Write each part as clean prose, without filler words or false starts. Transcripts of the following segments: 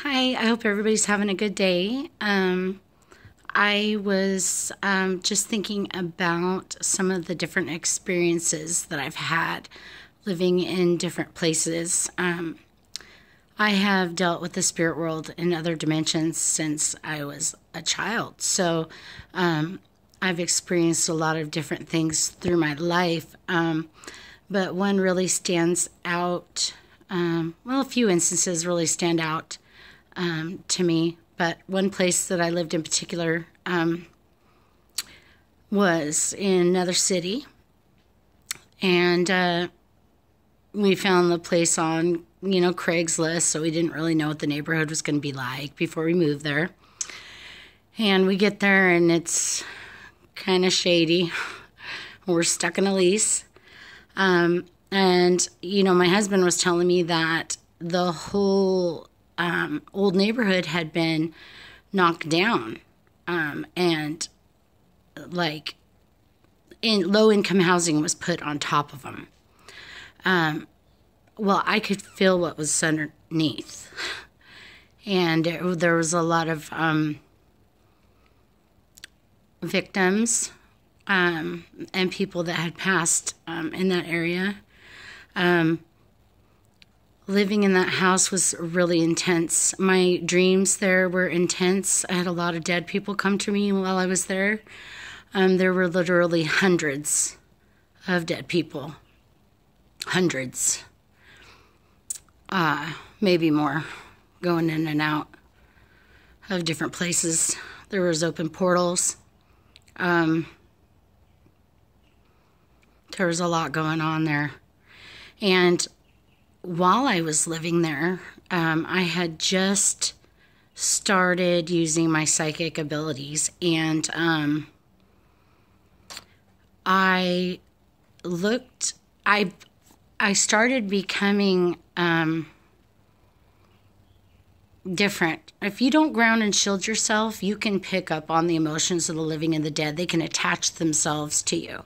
Hi, I hope everybody's having a good day. I was just thinking about some of the different experiences that I've had living in different places. I have dealt with the spirit world in other dimensions since I was a child. So I've experienced a lot of different things through my life. But one really stands out. A few instances really stand out to me, but one place that I lived in particular was in another city, and we found the place on, Craigslist, so we didn't really know what the neighborhood was going to be like before we moved there. And we get there, and it's kind of shady. We're stuck in a lease. And, my husband was telling me that the whole old neighborhood had been knocked down, and like in low-income housing was put on top of them. Well, I could feel what was underneath, and there was a lot of victims and people that had passed in that area. Living in that house was really intense. My dreams there were intense. I had a lot of dead people come to me while I was there. There were literally hundreds of dead people. Hundreds. Maybe more, going in and out of different places. There was open portals. There was a lot going on there. And while I was living there, I had just started using my psychic abilities, and I started becoming different. If you don't ground and shield yourself, you can pick up on the emotions of the living and the dead. They can attach themselves to you.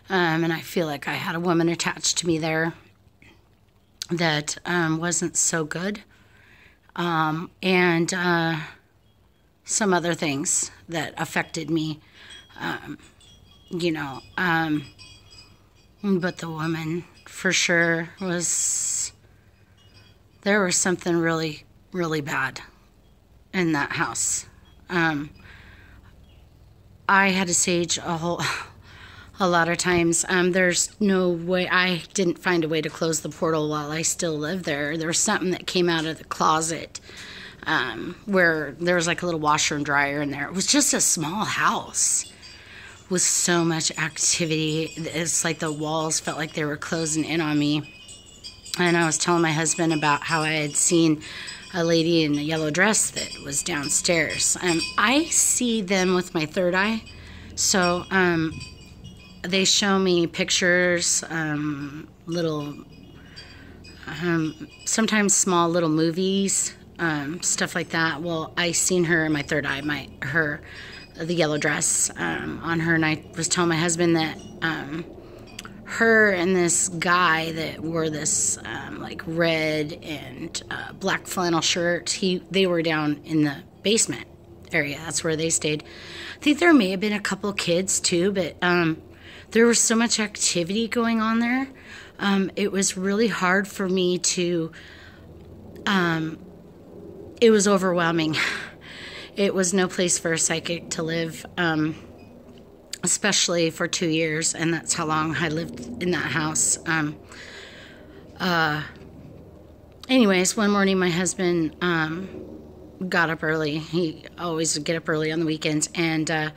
And I feel like I had a woman attached to me there that wasn't so good, and some other things that affected me, but the woman for sure there was something really, really bad in that house. I had to sage a lot of times. There's no way, I didn't find a way to close the portal while I still lived there. There was something that came out of the closet where there was like a little washer and dryer in there. It was just a small house with so much activity. It's like the walls felt like they were closing in on me. And I was telling my husband about how I had seen a lady in a yellow dress that was downstairs. I see them with my third eye. So, they show me pictures, sometimes small little movies, stuff like that. Well, I seen her in my third eye, the yellow dress on her, and I was telling my husband that her and this guy that wore this like red and black flannel shirt, they were down in the basement area. That's where they stayed. I think there may have been a couple kids too, but there was so much activity going on there. It was really hard for me to, it was overwhelming. It was no place for a psychic to live, especially for 2 years, and that's how long I lived in that house. Anyways, one morning my husband got up early. He always would get up early on the weekends, and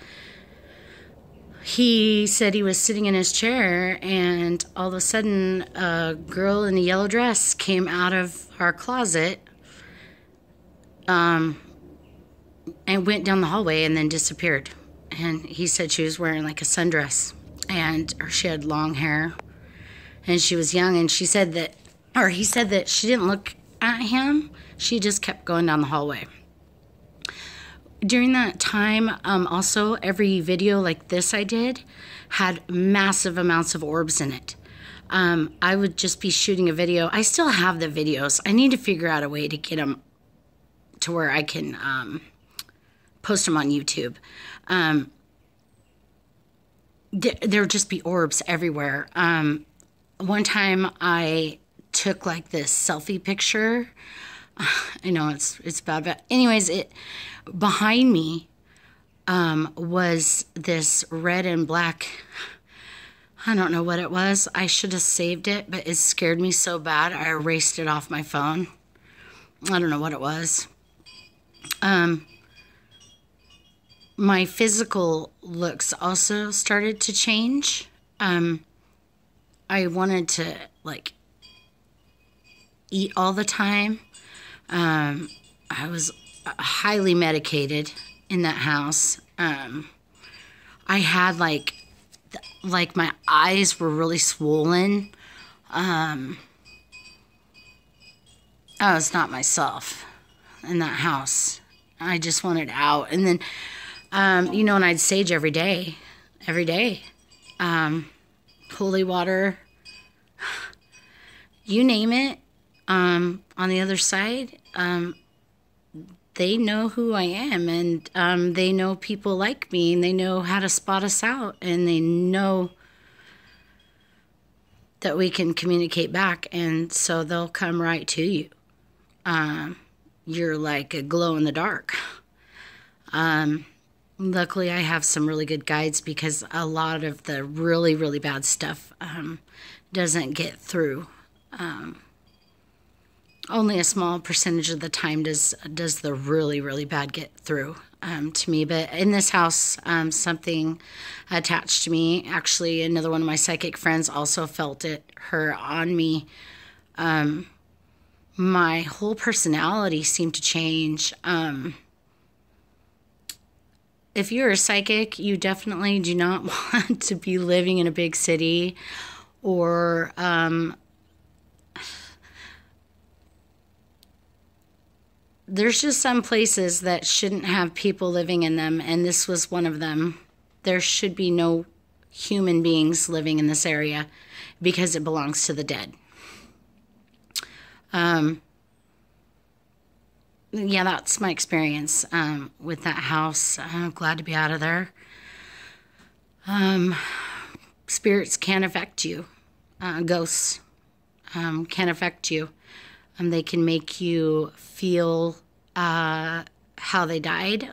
he said he was sitting in his chair, and all of a sudden a girl in a yellow dress came out of our closet and went down the hallway and then disappeared. And he said she was wearing like a sundress, and she had long hair, and she was young, and he said that she didn't look at him. She just kept going down the hallway. During that time, also, every video like this I did had massive amounts of orbs in it. I would just be shooting a video. I still have the videos. I need to figure out a way to get them to where I can post them on YouTube. There would just be orbs everywhere. One time I took like this selfie picture. I know it's bad, but anyways, behind me was this red and black. I don't know what it was. I should have saved it, but it scared me so bad I erased it off my phone. I don't know what it was. My physical looks also started to change. I wanted to like eat all the time. I was highly medicated in that house. I had like my eyes were really swollen. I was not myself in that house. I just wanted out. And then, and I'd sage every day. Holy water, you name it. On the other side, they know who I am, and they know people like me, and they know how to spot us out, and they know that we can communicate back, and so they'll come right to you. You're like a glow in the dark. Luckily, I have some really good guides because a lot of the really, really bad stuff doesn't get through. Only a small percentage of the time does the really, really bad get through to me. But in this house, something attached to me. Actually, another one of my psychic friends also felt her on me. My whole personality seemed to change. If you're a psychic, you definitely do not want to be living in a big city or there's just some places that shouldn't have people living in them, and this was one of them. There should be no human beings living in this area because it belongs to the dead. Yeah, that's my experience with that house. I'm glad to be out of there. Spirits can affect you. Ghosts can affect you. They can make you feel how they died.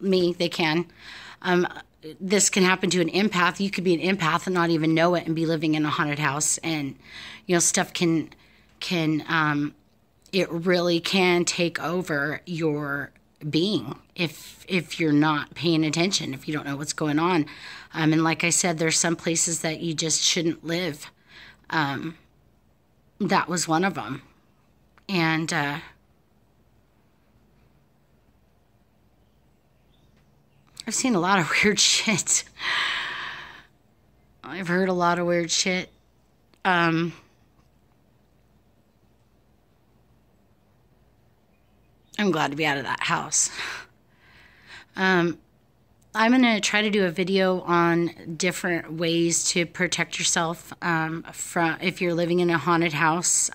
They can. This can happen to an empath. You could be an empath and not even know it and be living in a haunted house. And, stuff can it really can take over your being if you're not paying attention, if you don't know what's going on. And like I said, there's some places that you just shouldn't live. That was one of them. And I've seen a lot of weird shit. I've heard a lot of weird shit. I'm glad to be out of that house. I'm going to try to do a video on different ways to protect yourself from if you're living in a haunted house.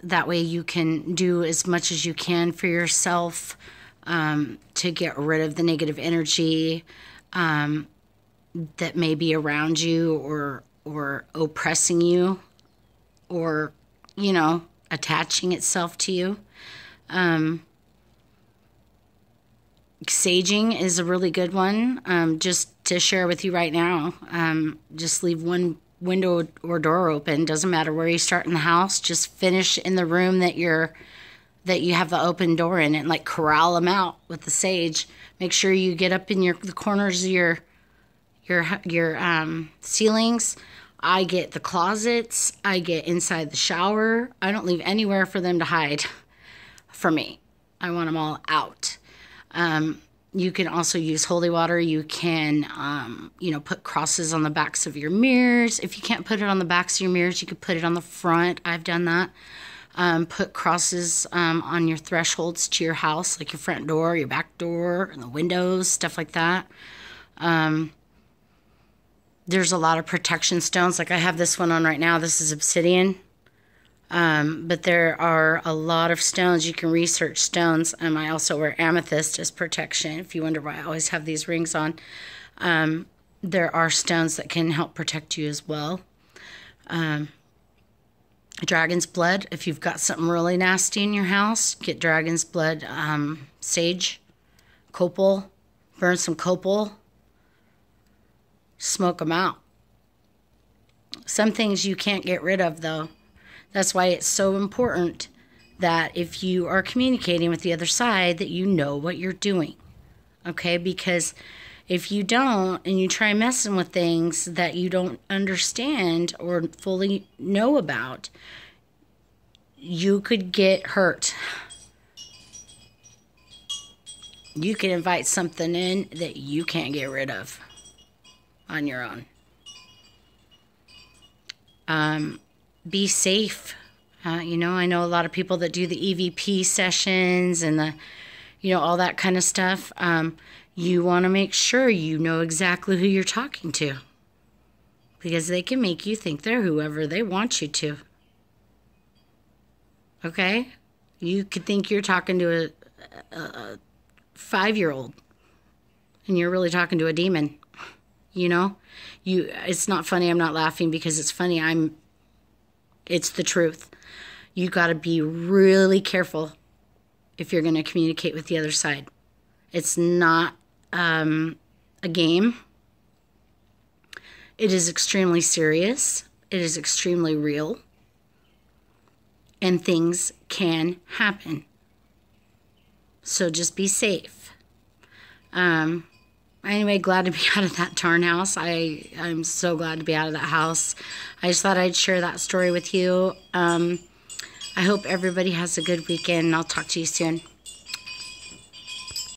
That way you can do as much as you can for yourself to get rid of the negative energy that may be around you or oppressing you or, attaching itself to you. Saging is a really good one. Just to share with you right now, just leave one window or door open. Doesn't matter where you start in the house. Just finish in the room that you have the open door in, and like corral them out with the sage. Make sure you get up in the corners of your ceilings. I get the closets. I get inside the shower. I don't leave anywhere for them to hide. For me, I want them all out. You can also use holy water. You can, put crosses on the backs of your mirrors. If you can't put it on the backs of your mirrors, you could put it on the front. I've done that. Put crosses on your thresholds to your house, like your front door, your back door, and the windows, stuff like that. There's a lot of protection stones. Like I have this one on right now. This is obsidian. But there are a lot of stones. You can research stones. I also wear amethyst as protection. If you wonder why I always have these rings on, there are stones that can help protect you as well. Dragon's blood. If you've got something really nasty in your house, get dragon's blood, sage, copal, burn some copal, smoke them out. Some things you can't get rid of, though. That's why it's so important that if you are communicating with the other side, that you know what you're doing. Okay? Because if you don't, and you try messing with things that you don't understand or fully know about, you could get hurt. You can invite something in that you can't get rid of on your own. Be safe. I know a lot of people that do the EVP sessions and all that kind of stuff. You want to make sure you know exactly who you're talking to, because they can make you think they're whoever they want you to. Okay? You could think you're talking to a 5-year-old, and you're really talking to a demon. It's not funny. I'm not laughing because it's funny. It's the truth. You got to be really careful if you're going to communicate with the other side. It's not a game. It is extremely serious. It is extremely real. And things can happen. So just be safe. Anyway, glad to be out of that darn house. I'm so glad to be out of that house. I just thought I'd share that story with you. I hope everybody has a good weekend, and I'll talk to you soon.